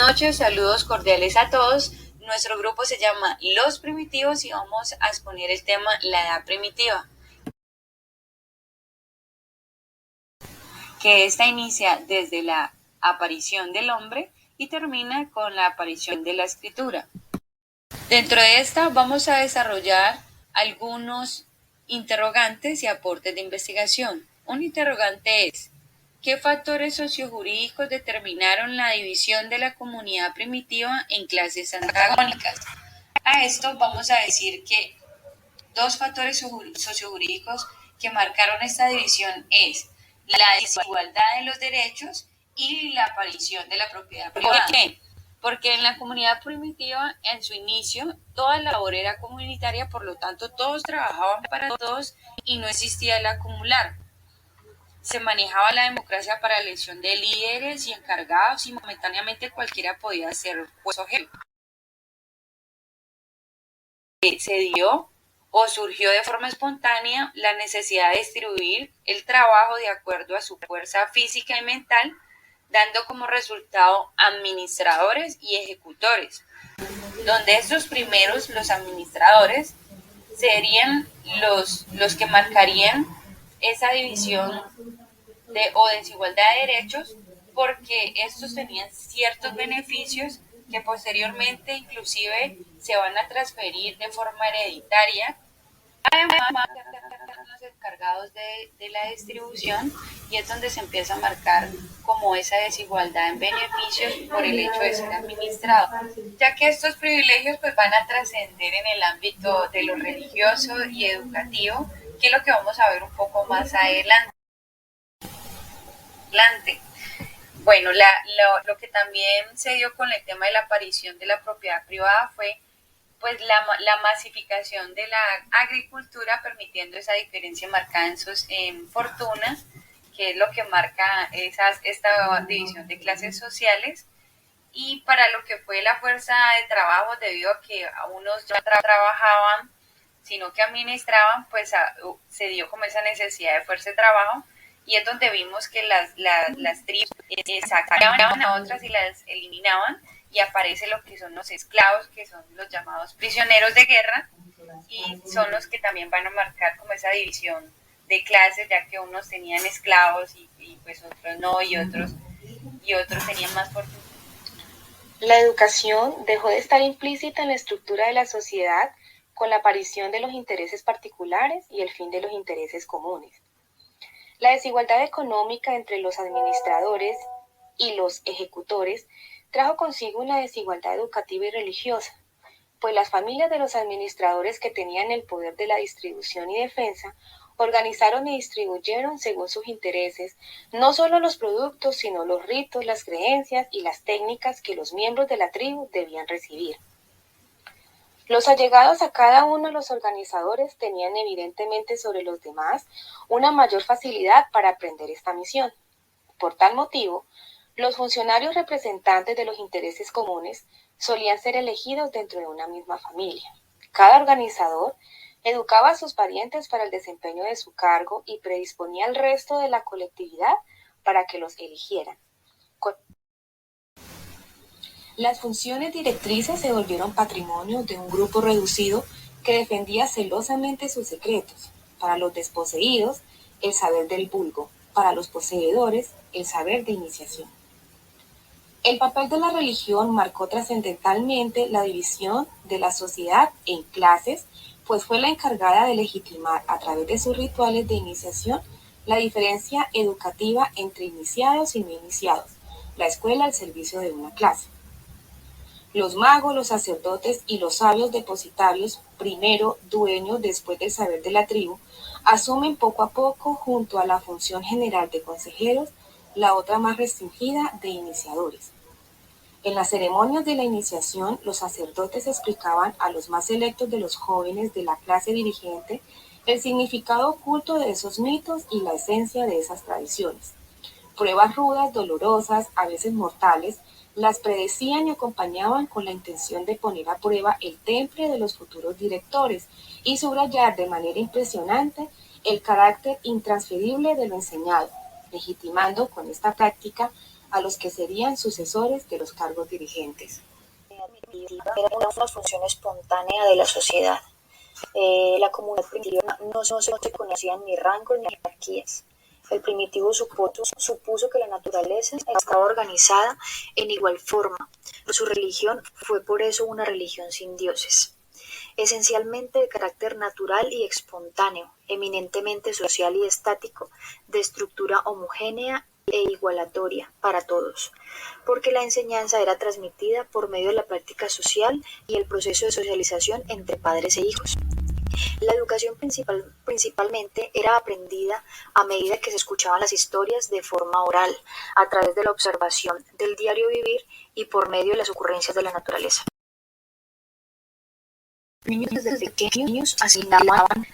Buenas noches, saludos cordiales a todos. Nuestro grupo se llama Los Primitivos y vamos a exponer el tema la edad primitiva, que esta inicia desde la aparición del hombre y termina con la aparición de la escritura. Dentro de esta vamos a desarrollar algunos interrogantes y aportes de investigación. Un interrogante es: ¿qué factores sociojurídicos determinaron la división de la comunidad primitiva en clases antagónicas? A esto vamos a decir que dos factores sociojurídicos que marcaron esta división es la desigualdad de los derechos y la aparición de la propiedad privada. ¿Por qué? Porque en la comunidad primitiva, en su inicio, toda la labor era comunitaria, por lo tanto, todos trabajaban para todos y no existía el acumular. Se manejaba la democracia para la elección de líderes y encargados y momentáneamente cualquiera podía ser puesto jefe. Se dio o surgió de forma espontánea la necesidad de distribuir el trabajo de acuerdo a su fuerza física y mental, dando como resultado administradores y ejecutores, donde estos primeros, los administradores, serían los que marcarían esa división o desigualdad de derechos, porque estos tenían ciertos beneficios que posteriormente inclusive se van a transferir de forma hereditaria. Además, eran los encargados de la distribución, y es donde se empieza a marcar como esa desigualdad en beneficios por el hecho de ser administrado, ya que estos privilegios pues van a trascender en el ámbito de lo religioso y educativo, que es lo que vamos a ver un poco más adelante. Bueno, lo que también se dio con el tema de la aparición de la propiedad privada fue pues la masificación de la agricultura, permitiendo esa diferencia marcada en sus fortunas, que es lo que marca esta división de clases sociales. Y para lo que fue la fuerza de trabajo, debido a que a unos ya trabajaban, sino que administraban, pues se dio como esa necesidad de fuerza de trabajo, y es donde vimos que las tribus sacaban a otras y las eliminaban, y aparece lo que son los esclavos, que son los llamados prisioneros de guerra, y son los que también van a marcar como esa división de clases, ya que unos tenían esclavos y pues otros no, y otros tenían más fortuna. La educación dejó de estar implícita en la estructura de la sociedad con la aparición de los intereses particulares y el fin de los intereses comunes. La desigualdad económica entre los administradores y los ejecutores trajo consigo una desigualdad educativa y religiosa, pues las familias de los administradores, que tenían el poder de la distribución y defensa, organizaron y distribuyeron según sus intereses no solo los productos, sino los ritos, las creencias y las técnicas que los miembros de la tribu debían recibir. Los allegados a cada uno de los organizadores tenían evidentemente sobre los demás una mayor facilidad para aprender esta misión. Por tal motivo, los funcionarios representantes de los intereses comunes solían ser elegidos dentro de una misma familia. Cada organizador educaba a sus parientes para el desempeño de su cargo y predisponía al resto de la colectividad para que los eligieran. Las funciones directrices se volvieron patrimonio de un grupo reducido que defendía celosamente sus secretos. Para los desposeídos, el saber del vulgo; para los poseedores, el saber de iniciación. El papel de la religión marcó trascendentalmente la división de la sociedad en clases, pues fue la encargada de legitimar a través de sus rituales de iniciación la diferencia educativa entre iniciados y no iniciados, la escuela al servicio de una clase. Los magos, los sacerdotes y los sabios depositarios, primero dueños después del saber de la tribu, asumen poco a poco, junto a la función general de consejeros, la otra más restringida de iniciadores. En las ceremonias de la iniciación, los sacerdotes explicaban a los más selectos de los jóvenes de la clase dirigente el significado oculto de esos mitos y la esencia de esas tradiciones. Pruebas rudas, dolorosas, a veces mortales, las predecían y acompañaban con la intención de poner a prueba el temple de los futuros directores y subrayar de manera impresionante el carácter intransferible de lo enseñado, legitimando con esta práctica a los que serían sucesores de los cargos dirigentes. Era una función espontánea de la sociedad. La comunidad primitiva no se conocían ni rangos ni jerarquías. El primitivo supuso que la naturaleza estaba organizada en igual forma. Su religión fue por eso una religión sin dioses, esencialmente de carácter natural y espontáneo, eminentemente social y estático, de estructura homogénea e igualatoria para todos, porque la enseñanza era transmitida por medio de la práctica social y el proceso de socialización entre padres e hijos. La educación principalmente era aprendida a medida que se escuchaban las historias de forma oral, a través de la observación del diario vivir y por medio de las ocurrencias de la naturaleza. Los niños desde pequeños asimilaban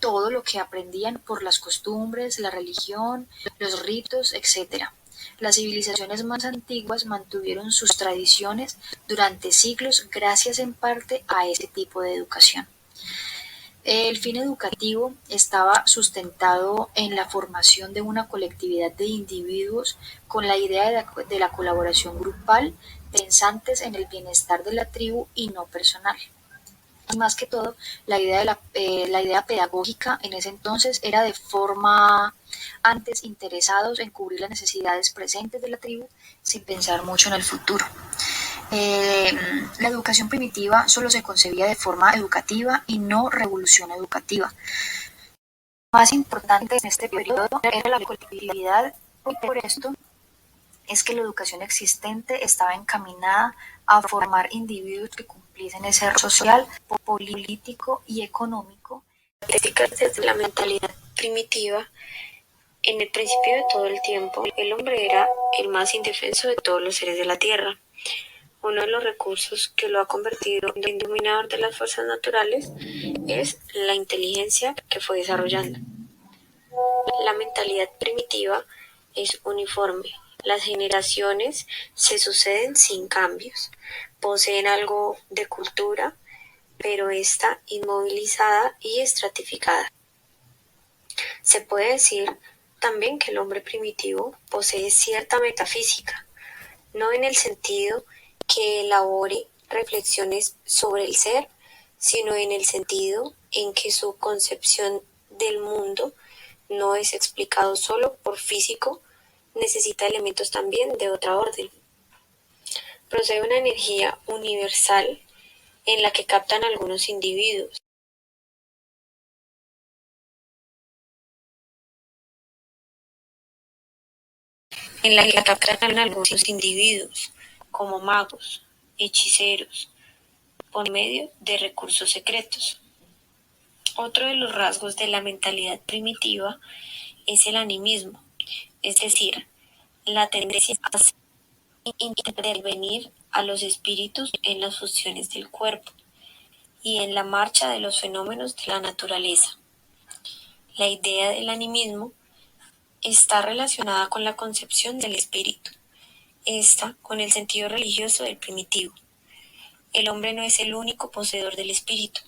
todo lo que aprendían por las costumbres, la religión, los ritos, etc. Las civilizaciones más antiguas mantuvieron sus tradiciones durante siglos gracias en parte a este tipo de educación. El fin educativo estaba sustentado en la formación de una colectividad de individuos con la idea de la colaboración grupal, pensantes en el bienestar de la tribu y no personal. Y más que todo, la idea pedagógica en ese entonces era de forma antes interesados en cubrir las necesidades presentes de la tribu sin pensar mucho en el futuro. La educación primitiva solo se concebía de forma educativa y no revolución educativa. Lo más importante en este periodo era la colectividad y por esto es que la educación existente estaba encaminada a formar individuos que cumpliesen ese rol social, político y económico. Desde la mentalidad primitiva, en el principio de todo el tiempo, el hombre era el más indefenso de todos los seres de la tierra. Uno de los recursos que lo ha convertido en dominador de las fuerzas naturales es la inteligencia que fue desarrollando. La mentalidad primitiva es uniforme. Las generaciones se suceden sin cambios. Poseen algo de cultura, pero está inmovilizada y estratificada. Se puede decir también que el hombre primitivo posee cierta metafísica, no en el sentido que elabore reflexiones sobre el ser, sino en el sentido en que su concepción del mundo no es explicado solo por físico, necesita elementos también de otra orden. Procede una energía universal en la que captan algunos individuos. Como magos, hechiceros, por medio de recursos secretos. Otro de los rasgos de la mentalidad primitiva es el animismo, es decir, la tendencia a intervenir a los espíritus en las funciones del cuerpo y en la marcha de los fenómenos de la naturaleza. La idea del animismo está relacionada con la concepción del espíritu, esta con el sentido religioso del primitivo. El hombre no es el único poseedor del espíritu,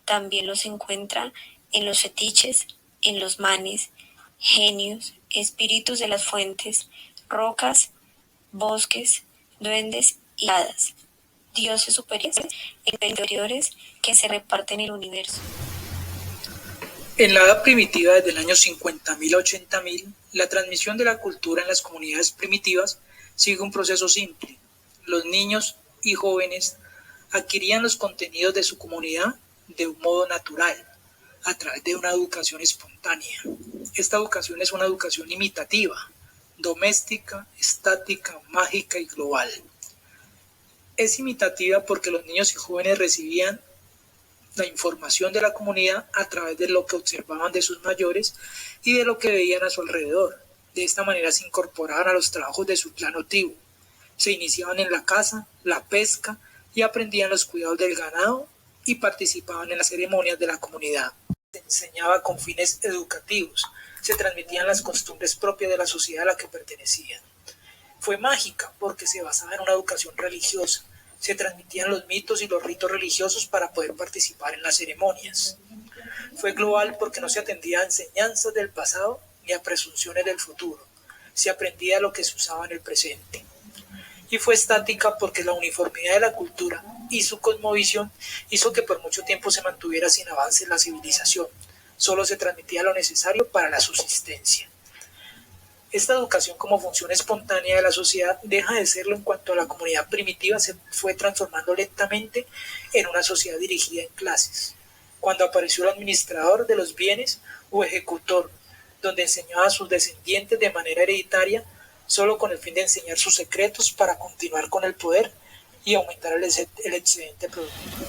también los encuentra en los fetiches, en los manes, genios, espíritus de las fuentes, rocas, bosques, duendes y hadas, dioses superiores e inferiores que se reparten el universo. En la edad primitiva, desde el año 50.000 a 80.000, la transmisión de la cultura en las comunidades primitivas sigue un proceso simple. Los niños y jóvenes adquirían los contenidos de su comunidad de un modo natural, a través de una educación espontánea. Esta educación es una educación imitativa, doméstica, estática, mágica y global. Es imitativa porque los niños y jóvenes recibían la información de la comunidad a través de lo que observaban de sus mayores y de lo que veían a su alrededor. De esta manera se incorporaban a los trabajos de su clan o tribu. Se iniciaban en la caza, la pesca y aprendían los cuidados del ganado y participaban en las ceremonias de la comunidad. Se enseñaba con fines educativos, se transmitían las costumbres propias de la sociedad a la que pertenecían. Fue mágica porque se basaba en una educación religiosa, se transmitían los mitos y los ritos religiosos para poder participar en las ceremonias. Fue global porque no se atendía a enseñanzas del pasado ni a presunciones del futuro, se aprendía lo que se usaba en el presente. Y fue estática porque la uniformidad de la cultura y su cosmovisión hizo que por mucho tiempo se mantuviera sin avance la civilización. Solo se transmitía lo necesario para la subsistencia. Esta educación como función espontánea de la sociedad deja de serlo en cuanto a la comunidad primitiva se fue transformando lentamente en una sociedad dirigida en clases. Cuando apareció el administrador de los bienes o ejecutor, donde enseñaba a sus descendientes de manera hereditaria, solo con el fin de enseñar sus secretos para continuar con el poder y aumentar el excedente productivo.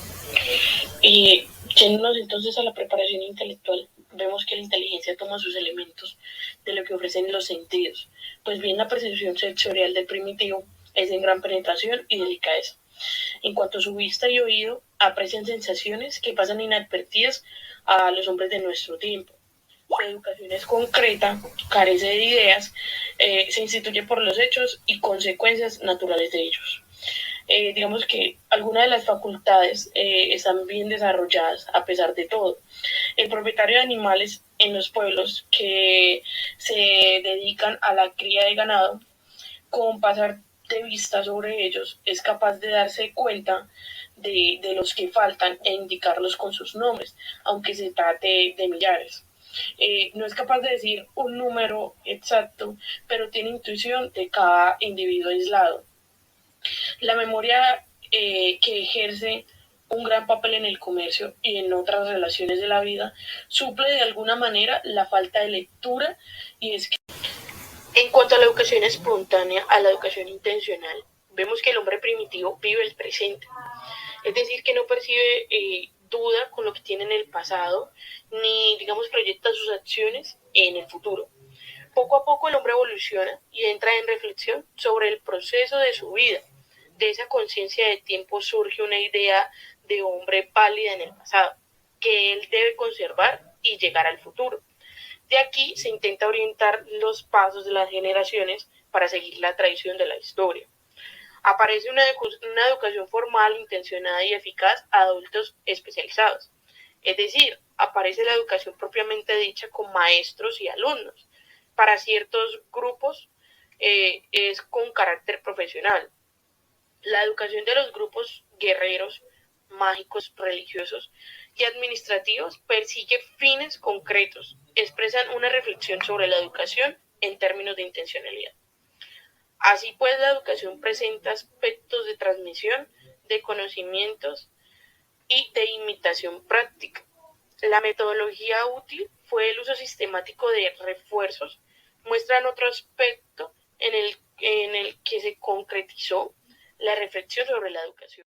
Y yéndonos entonces a la preparación intelectual, vemos que la inteligencia toma sus elementos de lo que ofrecen los sentidos, pues bien la percepción sensorial del primitivo es en gran penetración y delicadeza. En cuanto a su vista y oído, aprecian sensaciones que pasan inadvertidas a los hombres de nuestro tiempo. Su educación es concreta, carece de ideas, se instituye por los hechos y consecuencias naturales de ellos. Digamos que algunas de las facultades están bien desarrolladas a pesar de todo. El propietario de animales en los pueblos que se dedican a la cría de ganado, con pasar de vista sobre ellos, es capaz de darse cuenta de los que faltan e indicarlos con sus nombres, aunque se trate de millares. No es capaz de decir un número exacto, pero tiene intuición de cada individuo aislado. La memoria que ejerce un gran papel en el comercio y en otras relaciones de la vida suple de alguna manera la falta de lectura y escritura. En cuanto a la educación espontánea, a la educación intencional, vemos que el hombre primitivo vive el presente, es decir, que no percibe duda con lo que tiene en el pasado, ni, digamos, proyecta sus acciones en el futuro. Poco a poco el hombre evoluciona y entra en reflexión sobre el proceso de su vida. De esa conciencia de tiempo surge una idea de hombre pálida en el pasado, que él debe conservar y llegar al futuro. De aquí se intenta orientar los pasos de las generaciones para seguir la tradición de la historia. Aparece una educación formal, intencionada y eficaz a adultos especializados. Es decir, aparece la educación propiamente dicha con maestros y alumnos. Para ciertos grupos es con carácter profesional. La educación de los grupos guerreros, mágicos, religiosos y administrativos persigue fines concretos, expresan una reflexión sobre la educación en términos de intencionalidad. Así pues, la educación presenta aspectos de transmisión de conocimientos y de imitación práctica. La metodología útil fue el uso sistemático de refuerzos, muestran otro aspecto en el que se concretizó la reflexión sobre la educación.